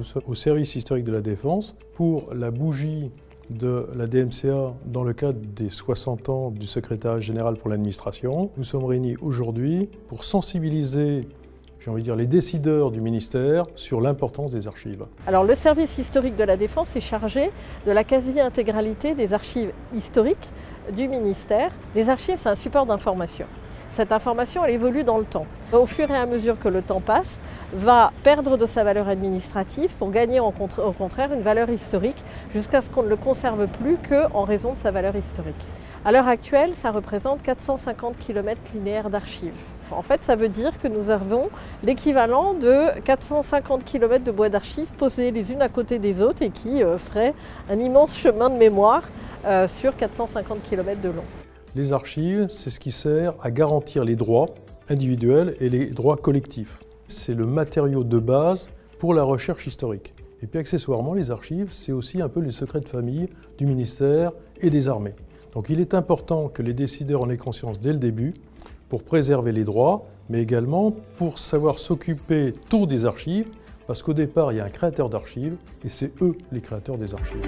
Nous sommes au service historique de la Défense pour la bougie de la DMCA dans le cadre des 60 ans du secrétariat général pour l'administration. Nous sommes réunis aujourd'hui pour sensibiliser, j'ai envie de dire, les décideurs du ministère sur l'importance des archives. Alors le service historique de la Défense est chargé de la quasi-intégralité des archives historiques du ministère. Les archives, c'est un support d'information. Cette information, elle évolue dans le temps. Au fur et à mesure que le temps passe, va perdre de sa valeur administrative pour gagner au contraire une valeur historique jusqu'à ce qu'on ne le conserve plus qu'en raison de sa valeur historique. À l'heure actuelle, ça représente 450 km linéaires d'archives. En fait, ça veut dire que nous avons l'équivalent de 450 km de boîtes d'archives posées les unes à côté des autres et qui feraient un immense chemin de mémoire sur 450 km de long. Les archives, c'est ce qui sert à garantir les droits individuels et les droits collectifs. C'est le matériau de base pour la recherche historique. Et puis accessoirement, les archives, c'est aussi un peu les secrets de famille du ministère et des armées. Donc il est important que les décideurs en aient conscience dès le début pour préserver les droits, mais également pour savoir s'occuper tôt des archives, parce qu'au départ, il y a un créateur d'archives et c'est eux les créateurs des archives.